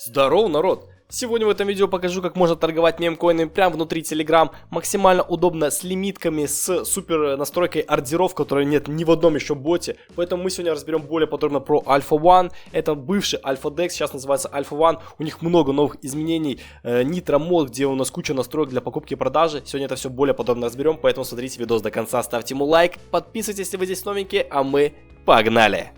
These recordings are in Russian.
Здорово, народ! Сегодня в этом видео покажу, как можно торговать мемкоинами прямо внутри Telegram, максимально удобно, с лимитками, с супер настройкой ордеров, которой нет ни в одном еще боте. Поэтому мы сегодня разберем более подробно про Alpha One. Это бывший Alpha Dex, сейчас называется Alpha One. У них много новых изменений. Nitro Mod, где у нас куча настроек для покупки и продажи. Сегодня это все более подробно разберем, поэтому смотрите видос до конца, ставьте ему лайк, подписывайтесь, если вы здесь новенькие, а мы погнали!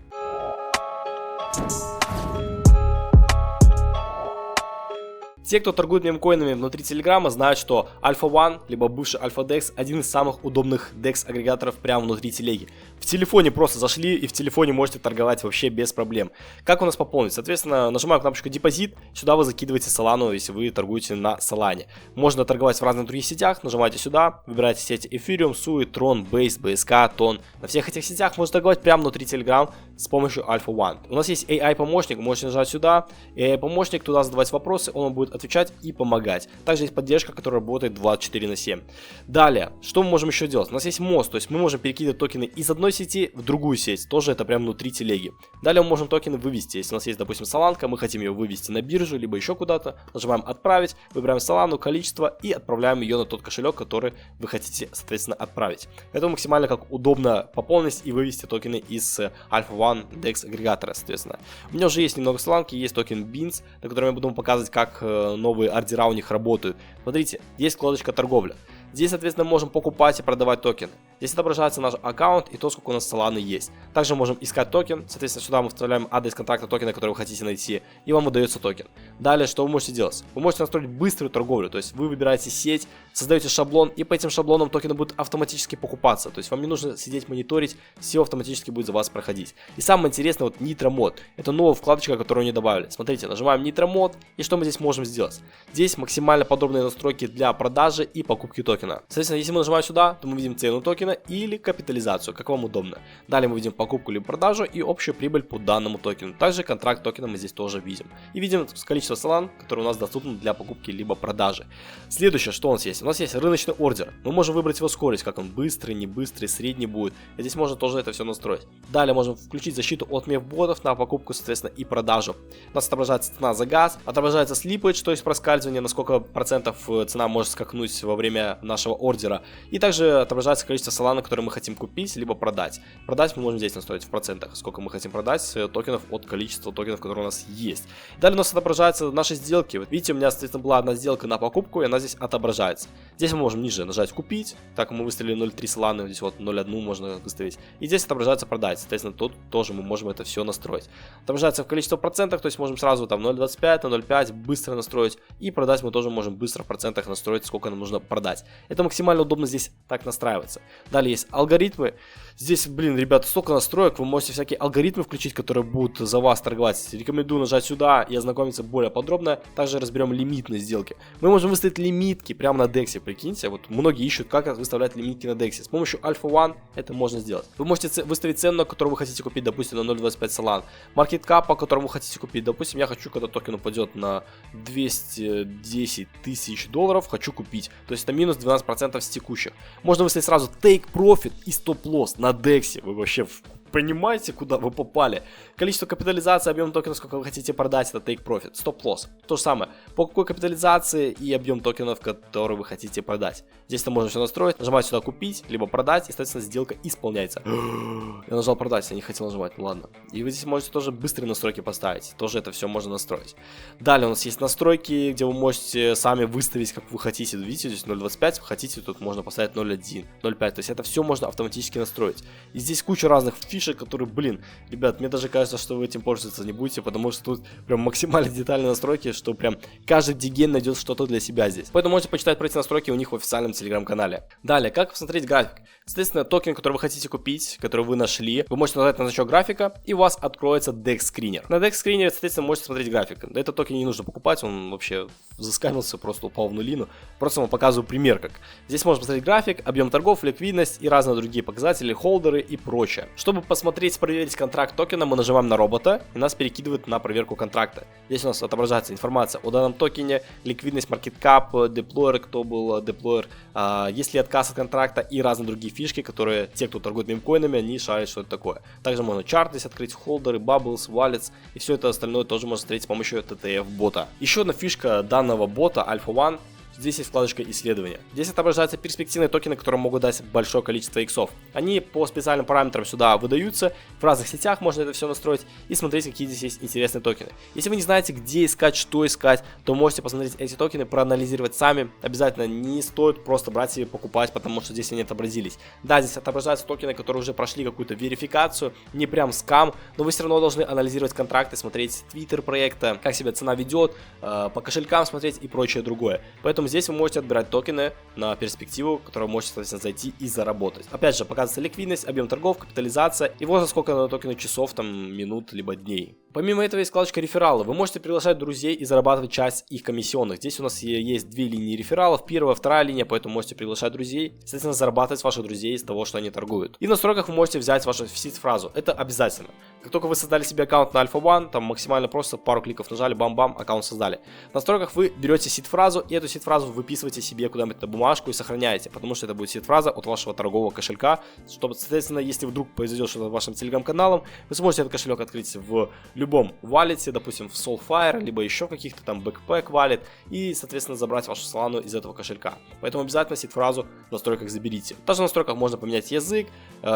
Те, кто торгует мемкоинами внутри Телеграма, знают, что Alpha One, либо бывший Alpha Dex, один из самых удобных DEX-агрегаторов прямо внутри телеги. В телефоне просто зашли и в телефоне можете торговать вообще без проблем. Как у нас пополнить? Соответственно, нажимаем кнопочку депозит, сюда вы закидываете Solana, если вы торгуете на Solana. Можно торговать в разных других сетях, нажимаете сюда, выбираете сети Ethereum, Sui, Tron, Base, BSK, Ton. На всех этих сетях можно торговать прямо внутри Telegram с помощью Alpha One. У нас есть AI-помощник, можете нажать сюда, AI-помощник, туда задавать вопросы, он вам будет отвечать и помогать. Также есть поддержка, которая работает 24/7. Далее, что мы можем еще делать? У нас есть мост, то есть мы можем перекидывать токены из одной сети в другую сеть, тоже это прямо внутри телеги. Далее мы можем токены вывести, если у нас есть, допустим, Соланка, мы хотим ее вывести на биржу, либо еще куда-то, нажимаем отправить, выбираем Солану, количество и отправляем ее на тот кошелек, который вы хотите, соответственно, отправить. Это максимально как удобно пополнить и вывести токены из Alpha One DEX агрегатора, соответственно. У меня уже есть немного Соланки, есть токен Beans, на котором я буду вам показывать, как новые ордера у них работают. Смотрите, есть вкладочка торговля. Здесь, соответственно, можем покупать и продавать токены. Здесь отображается наш аккаунт и то, сколько у нас Solana есть. Также можем искать токен. Соответственно, сюда мы вставляем адрес контракта токена, который вы хотите найти, и вам выдается токен. Далее, что вы можете делать? Вы можете настроить быструю торговлю. То есть вы выбираете сеть, создаете шаблон, и по этим шаблонам токены будут автоматически покупаться. То есть вам не нужно сидеть мониторить, все автоматически будет за вас проходить. И самое интересное, вот Nitro Mod. Это новая вкладочка, которую они добавили. Смотрите, нажимаем Nitro Mod, и что мы здесь можем сделать? Здесь максимально подробные настройки для продажи и покупки токена. Соответственно, если мы нажимаем сюда, то мы видим цену токена или капитализацию, как вам удобно. Далее мы видим покупку либо продажу и общую прибыль по данному токену. Также контракт токена мы здесь тоже видим. И видим количество Solana, которое у нас доступно для покупки либо продажи. Следующее, что у нас есть? У нас есть рыночный ордер. Мы можем выбрать его скорость, как он быстрый, не быстрый, средний будет. И здесь можно тоже это все настроить. Далее можем включить защиту от меф-ботов на покупку, соответственно, и продажу. У нас отображается цена за газ, отображается слипage, то есть проскальзывание, на сколько процентов цена может скакнуть во время нашего ордера. И также отображается количество Solana, которые мы хотим купить, либо продать. Продать мы можем здесь настроить в процентах, сколько мы хотим продать токенов от количества токенов, которые у нас есть. Далее у нас отображаются наши сделки. Вот видите, у меня, соответственно, была одна сделка на покупку, и она здесь отображается. Здесь мы можем ниже нажать купить. Так, мы выставили 0.3 Solana, здесь вот 0.1 можно выставить. И здесь отображается продать. Соответственно, тут тоже мы можем это все настроить. Отображается в количество процентах, то есть можем сразу там 0.25 на 0.5 быстро настроить. И продать мы тоже можем быстро в процентах настроить, сколько нам нужно продать. Это максимально удобно здесь так настраиваться. Далее есть алгоритмы. Здесь, блин, ребята, столько настроек, вы можете всякие алгоритмы включить, которые будут за вас торговать. Рекомендую нажать сюда и ознакомиться более подробно. Также разберем лимитные сделки. Мы можем выставить лимитки прямо на DEX, прикиньте. Вот многие ищут, как выставлять лимитки на DEX. С помощью Alpha One это можно сделать. Вы можете выставить цену, на которую вы хотите купить, допустим, на 0.25 Solana. Market cap, по которому вы хотите купить. Допустим, я хочу, когда токен упадет на 210 тысяч долларов, хочу купить. То есть это минус 12% с текущих. Можно выставить сразу take profit и стоп-лосс на DEX. Вы вообще понимаете, куда вы попали? Количество капитализации, объем токена, сколько вы хотите продать, это take profit, стоп-лосс. То же самое, по какой капитализации и объем токенов, которые вы хотите продать. Здесь это можно все настроить, нажимать сюда купить, либо продать, и, соответственно, сделка исполняется. Я нажал продать, я не хотел нажимать, ну ладно. И вы здесь можете тоже быстрые настройки поставить, тоже это все можно настроить. Далее у нас есть настройки, где вы можете сами выставить, как вы хотите. Видите, здесь 0.25, вы хотите, тут можно поставить 0.1, 0.5, то есть это все можно автоматически настроить. И здесь куча разных фишек, которые, блин, ребят, мне даже кажется, что вы этим пользоваться не будете, потому что тут прям максимально детальные настройки, что прям каждый диген найдет что-то для себя здесь. Поэтому можете почитать про эти настройки у них в официальном телеграм-канале. Далее, как посмотреть график? Соответственно, токен, который вы хотите купить, который вы нашли, вы можете нажать на значок графика, и у вас откроется DEX скринер. На DEX скринере, соответственно, можете смотреть график. Этот токен не нужно покупать, он вообще заскамился, просто упал в нулину. Просто вам показываю пример как. Здесь можно посмотреть график, объем торгов, ликвидность и разные другие показатели, холдеры и прочее. Чтобы посмотреть, проверить контракт токена, мы нажимаем на робота, и нас перекидывает на проверку контракта. Здесь у нас отображается информация о данном токене, ликвидность, маркеткап, деплойер, кто был деплойер, есть ли отказ от контракта и разные другие фишки, которые те, кто торгует мемкоинами, они шарят, что это такое. Также можно чарт здесь открыть, холдеры, bubbles, wallets, и все это остальное тоже можно смотреть с помощью TTF бота. Еще одна фишка данного бота Alpha One. Здесь есть вкладочка исследования. Здесь отображаются перспективные токены, которые могут дать большое количество иксов. Они по специальным параметрам сюда выдаются. В разных сетях можно это все настроить и смотреть, какие здесь есть интересные токены. Если вы не знаете, где искать, что искать, то можете посмотреть эти токены, проанализировать сами. Обязательно не стоит просто брать и покупать, потому что здесь они отобразились. Да, здесь отображаются токены, которые уже прошли какую-то верификацию, не прям скам, но вы все равно должны анализировать контракты, смотреть твиттер проекта, как себя цена ведет, по кошелькам смотреть и прочее другое. Поэтому здесь вы можете отбирать токены на перспективу, которую можете, соответственно, зайти и заработать. Опять же, показывается ликвидность, объем торгов, капитализация и вот за сколько на токены часов, там, минут, либо дней. Помимо этого есть вкладочка рефералы. Вы можете приглашать друзей и зарабатывать часть их комиссионных. Здесь у нас есть две линии рефералов, первая, вторая линия, поэтому можете приглашать друзей, соответственно, зарабатывать с ваших друзей из того, что они торгуют. И в настройках вы можете взять вашу сид-фразу. Это обязательно. Как только вы создали себе аккаунт на Alpha One, там максимально просто пару кликов нажали, бам-бам, аккаунт создали. В настройках вы берете сид-фразу и эту сид-фразу выписываете себе куда-нибудь на бумажку и сохраняете, потому что это будет сид-фраза от вашего торгового кошелька, чтобы, соответственно, если вдруг произойдет что-то с вашим телеграм-каналом, вы сможете этот кошелек открыть в любом валете, допустим, в Soulfire, либо еще каких-то там Backpack валет, и, соответственно, забрать вашу Solana из этого кошелька. Поэтому обязательно сид-фразу в настройках заберите. Также в настройках можно поменять язык,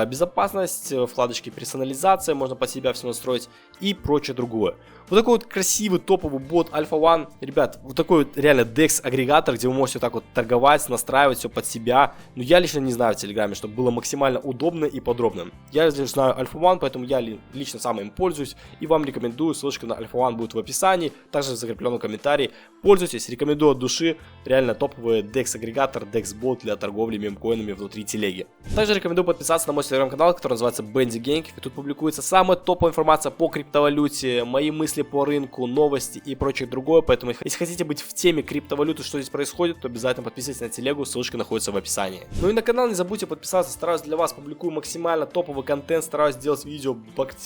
безопасность, вкладочки персонализация, можно под себя все настроить и прочее другое. Вот такой вот красивый топовый бот Alpha One. Ребят, вот такой вот реально DEX агрегатор, где вы можете вот так вот торговать, настраивать все под себя. Но я лично не знаю в Телеграме, чтобы было максимально удобно и подробно. Я лишь знаю Alpha One, поэтому я лично сам им пользуюсь и вам рекомендую. Ссылочка на Alpha One будет в описании, также в закрепленном комментарии. Пользуйтесь, рекомендую от души. Реально топовый DEX агрегатор, DEX бот для торговли мемкоинами внутри телеги. Также рекомендую подписаться на мой телеграм-канал, который называется Bendy Gang. И тут публикуется самая топовая информация по криптовалюте, мои мысли по рынку, новости и прочее другое. Поэтому, если хотите быть в теме криптовалюты, что здесь происходит, то обязательно подписывайтесь на телегу, ссылочка находится в описании. Ну и на канал не забудьте подписаться, стараюсь для вас, публикую максимально топовый контент, стараюсь делать видео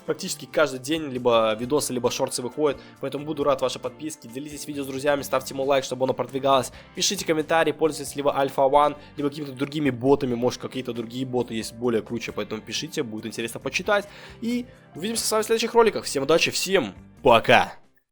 практически каждый день, либо видосы, либо шорты выходят, поэтому буду рад вашей подписке, делитесь видео с друзьями, ставьте ему лайк, чтобы оно продвигалось, пишите комментарии, пользуйтесь либо Alpha One, либо какими-то другими ботами, может какие-то другие боты есть более круче, поэтому пишите, будет интересно почитать, и увидимся с вами в следующих роликах, всем удачи, всем пока!